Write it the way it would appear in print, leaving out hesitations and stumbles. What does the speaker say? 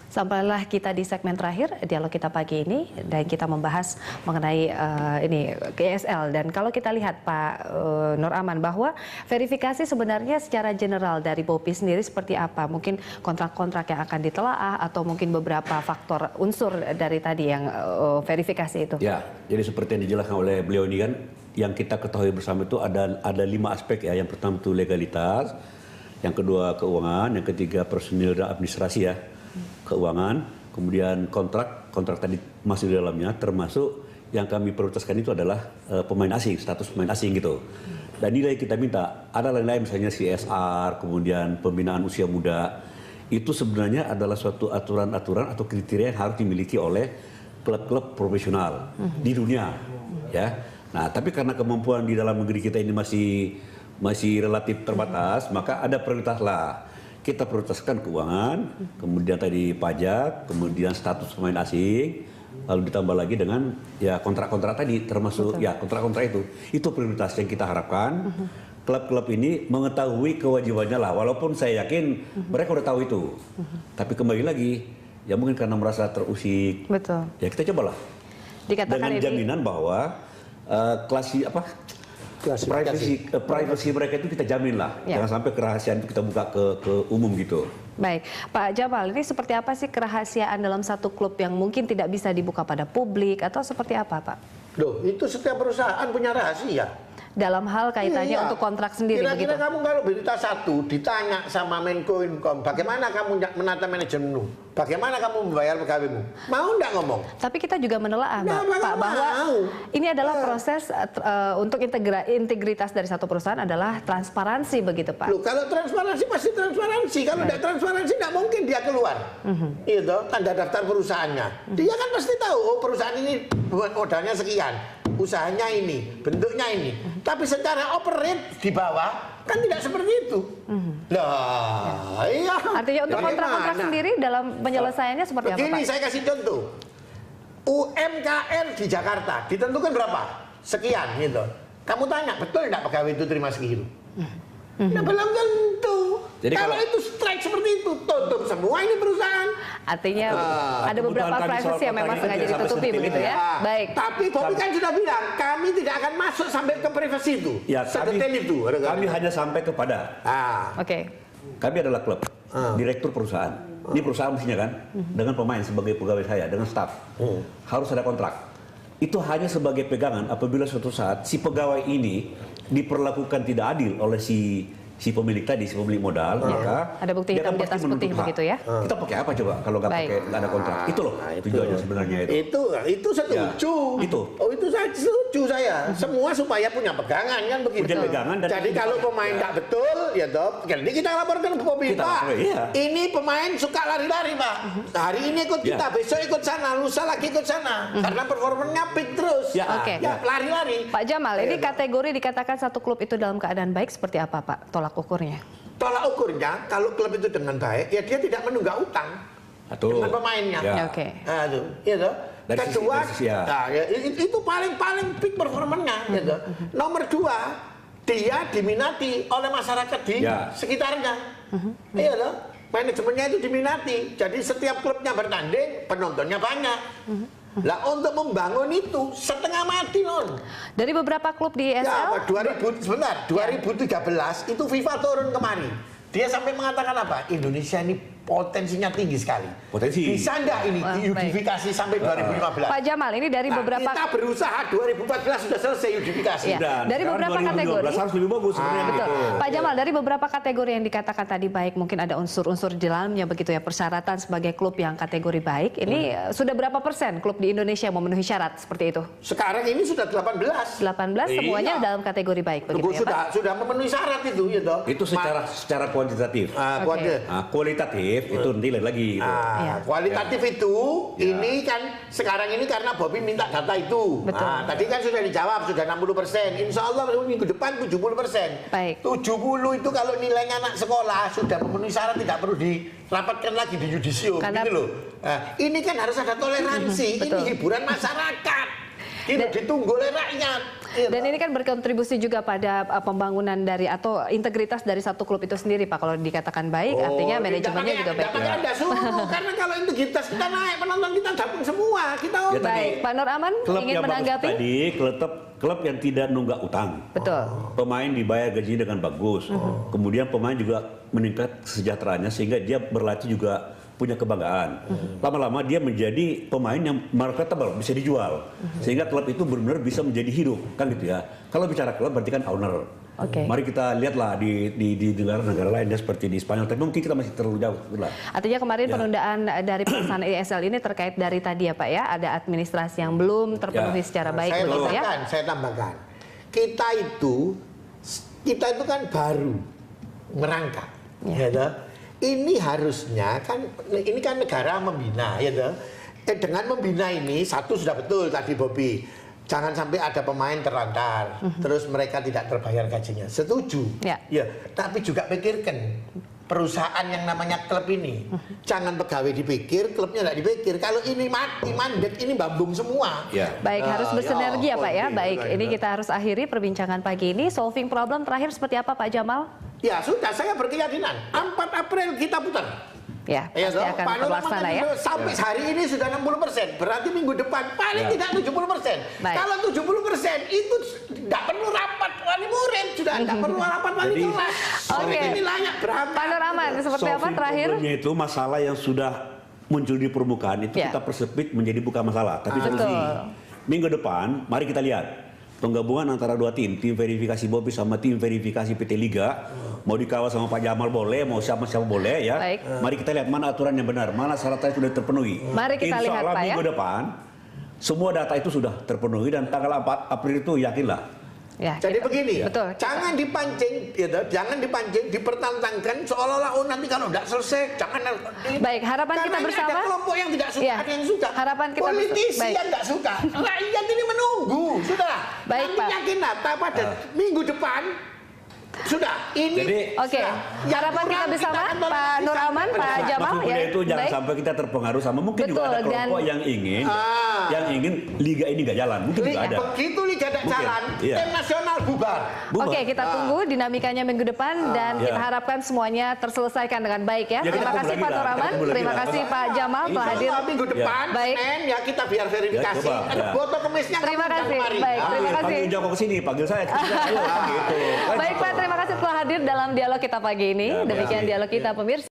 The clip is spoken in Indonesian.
Sampailah kita di segmen terakhir dialog kita pagi ini dan kita membahas mengenai ini ESL. Dan kalau kita lihat Pak Nur Aman bahwa verifikasi sebenarnya secara general dari BOPI sendiri seperti apa? Mungkin kontrak-kontrak yang akan ditelaah atau mungkin beberapa faktor unsur dari tadi yang verifikasi itu? Ya, jadi seperti yang dijelaskan oleh beliau ini kan, yang kita ketahui bersama itu ada 5 aspek ya. Yang pertama itu legalitas, yang kedua keuangan, yang ketiga personil dan administrasi ya. Keuangan, kemudian kontrak tadi masuk di dalamnya, termasuk yang kami prioritaskan itu adalah pemain asing, status pemain asing gitu. Dan nilai kita minta, ada lain-lain misalnya CSR, kemudian pembinaan usia muda, itu sebenarnya adalah suatu aturan-aturan atau kriteria yang harus dimiliki oleh klub-klub profesional di dunia, ya. Nah, tapi karena kemampuan di dalam negeri kita ini masih relatif terbatas, maka ada prioritas lah. Kita prioritaskan keuangan, kemudian tadi pajak, kemudian status pemain asing, lalu ditambah lagi dengan ya kontrak-kontrak tadi, termasuk ya kontrak-kontrak itu prioritas yang kita harapkan. Klub-klub ini mengetahui kewajibannya lah, walaupun saya yakin mereka udah tahu itu. Tapi kembali lagi, ya mungkin karena merasa terusik, ya kita cobalah dengan jaminan bahwa privacy mereka itu kita jamin lah, jangan sampai kerahasiaan itu kita buka ke umum gitu. Baik, Pak Jamal, ini seperti apa sih kerahasiaan dalam satu klub yang mungkin tidak bisa dibuka pada publik atau seperti apa, Pak? Loh, itu setiap perusahaan punya rahasia. Dalam hal kaitannya untuk kontrak sendiri begitu? Kira-kira kamu kalau berita satu ditanya sama Menko Income, bagaimana kamu menata manajemenmu? Bagaimana kamu membayar pegawaimu? Mau enggak ngomong? Tapi kita juga menelaah, Pak, bahwa ini adalah proses untuk integritas dari satu perusahaan adalah transparansi begitu, Pak? Loh, kalau transparansi pasti transparansi. Kalau tidak transparansi tidak mungkin dia keluar. Itu tanda daftar perusahaannya. Dia kan pasti tahu, oh perusahaan ini modalnya sekian, usahanya ini, bentuknya ini. Tapi secara operate di bawah kan tidak seperti itu. Lah, iya. Artinya untuk kontrak-kontrak sendiri dalam penyelesaiannya seperti apa, Pak? Begini, saya kasih contoh. UMKM di Jakarta ditentukan berapa? Sekian gitu. Kamu tanya, betul tidak pegawai itu terima segitu? Nah, belum tentu. Jadi kalau itu strike seperti itu, tutup semua ini perusahaan. Artinya ada beberapa privacy yang memang sengaja ditutupi begitu ya. Baik. Tapi Bobi kan sudah bilang, kami tidak akan masuk sampai ke privacy itu. Ya, kami hanya sampai kepada. Kami adalah klub, direktur perusahaan. Ini perusahaan mestinya kan, dengan pemain sebagai pegawai saya, dengan staf. Harus ada kontrak. Itu hanya sebagai pegangan apabila suatu saat si pegawai ini diperlakukan tidak adil oleh si pemilik tadi, si pemilik modal, maka ada bukti hitam di atas putih begitu ya. Kita pakai apa coba kalau nggak pakai, nggak ada kontrak? Itu loh tujuannya sebenarnya itu. Itu setuju. Itu saya setuju saya. Semua supaya punya pegangan kan begitu. Punya pegangan. Jadi kalau pemain tidak betul, ya toh, jadi kita laporkan ke Bobi, Pak. Ini pemain suka lari-lari, Pak. Hari ini ikut kita, besok ikut sana, lusa lagi ikut sana. Karena performanya peak terus. Ya, lari-lari. Pak Jamal, ini kategori dikatakan satu klub itu dalam keadaan baik seperti apa, Pak? Tolak ukurnya? Tolak ukurnya, kalau klub itu dengan baik, ya dia tidak menunggak utang dengan pemainnya. Gitu. Kedua, itu paling peak performanya. Gitu. Nomor 2, dia diminati oleh masyarakat di sekitarnya. Iya loh, manajemennya itu diminati. Jadi setiap klubnya bertanding, penontonnya banyak. Lah untuk membangun itu setengah mati non. Dari beberapa klub di ESL. Ya, 2013 itu FIFA turun kemari. Dia sampai mengatakan apa? Indonesia ini potensinya tinggi sekali. Bisa enggak ini diudifikasi sampai 2015? Pak Jamal, ini dari beberapa kita berusaha 2014 sudah selesai udifikasi. Dari beberapa kategori. Harus lebih bagus sebenarnya. Betul. Pak Jamal, dari beberapa kategori yang dikatakan tadi baik, mungkin ada unsur-unsur di dalamnya begitu ya, persyaratan sebagai klub yang kategori baik. Ini sudah berapa persen klub di Indonesia yang memenuhi syarat seperti itu? Sekarang ini sudah 18. 18 semuanya dalam kategori baik begitu ya, Pak? Sudah memenuhi syarat itu gitu. Itu secara kuantitatif. Kualitatif itu nilai lagi gitu. Kualitatif itu ini kan sekarang ini karena Bobi minta data itu. Tadi kan sudah dijawab, sudah 60%. Insya Allah minggu depan 70%. Baik. 70 itu kalau nilainya anak sekolah sudah memenuhi syarat, tidak perlu dirapatkan lagi di yudisium gitu loh. Ini kan harus ada toleransi. Ini hiburan masyarakat. Ditunggu oleh rakyat. Dan ini kan berkontribusi juga pada pembangunan dari atau integritas dari satu klub itu sendiri, Pak. Kalau dikatakan baik, artinya manajemennya juga baik. Ada suruh, karena kalau integritas kita naik, penonton kita datang semua. Kita baik, Pak Nur Aman ingin menanggapi. Tadi klub yang tidak nunggak utang. Betul. Pemain dibayar gaji dengan bagus. Kemudian pemain juga meningkat kesejahteraannya sehingga dia berlatih juga punya kebanggaan. Lama-lama dia menjadi pemain yang marketable, bisa dijual. Sehingga klub itu benar-benar bisa menjadi hidup, kan gitu ya. Kalau bicara klub berarti kan owner. Mari kita lihatlah di negara-negara lainnya seperti di Spanyol, tapi mungkin kita masih terlalu jauh. Artinya kemarin penundaan dari pelaksanaan ESL ini terkait dari tadi ya Pak ya, ada administrasi yang belum terpenuhi secara baik. Saya tambahkan, kita itu kan baru merangkak. Ini harusnya kan, ini kan negara membina, ya toh. Dengan membina ini, satu sudah betul tadi Bobby, jangan sampai ada pemain terlantar, terus mereka tidak terbayar gajinya. Setuju, ya. Tapi juga pikirkan perusahaan yang namanya klub ini, jangan pegawai dipikir, klubnya nggak dipikir. Kalau ini mati mandat, ini bambung semua. Baik, harus bersinergi ya Pak ya. Baik, ini kita harus akhiri perbincangan pagi ini. Solving problem terakhir seperti apa Pak Jamal? Ya sudah, saya berkeyakinan 4 April kita putar. Ya, pasti akan terlaksana ya. Sampai hari ini sudah 60%, berarti minggu depan paling tidak 70%. Kalau 70% itu tidak perlu rapat wali murid, sudah tidak perlu rapat wali kelas. Ini layak berangkat. Pak Nur Aman, seperti apa terakhir? Itu masalah yang sudah muncul di permukaan itu kita persempit menjadi bukan masalah, tapi solusi. Minggu depan, mari kita lihat penggabungan antara dua tim verifikasi Bobby sama tim verifikasi PT Liga. Mau dikawal sama Pak Jamal boleh, mau siapa-siapa boleh ya. Mari kita lihat mana aturan yang benar, mana syaratnya sudah terpenuhi. Mari kita lihat Pak ya. Minggu depan semua data itu sudah terpenuhi dan tanggal 4 April itu yakinlah. Jadi begini, jangan dipancing, dipertentangkan seolah-olah nanti kalau tidak selesai, jangan. Baik, harapan kita bersama. Ada kelompok yang tidak suka, ada yang suka. Harapan kita politisi yang tidak suka, rakyat ini menunggu, sudah. Baik, nanti yakinlah pada minggu depan. Sudah, ini harapan kita bersama Pak Nur Aman, Pak Jamal ya. Itu jangan sampai kita terpengaruh sama mungkin juga ada kelompok yang ingin liga ini nggak jalan, mungkin juga ada. Begitu liga tidak jalan, tim nasional bubar. Oke, kita tunggu dinamikanya minggu depan dan kita harapkan semuanya terselesaikan dengan baik ya. Terima kasih Pak Nur Aman, terima kasih Pak Jamal telah hadir. Minggu depan, ya kita biar verifikasi. Foto kemisnya. Terima kasih. Baik, terima kasih. Panggil Joko kesini, panggil saya. Baik Pak, terima kasih telah hadir dalam dialog kita pagi ini. Demikian dialog kita pemirsa.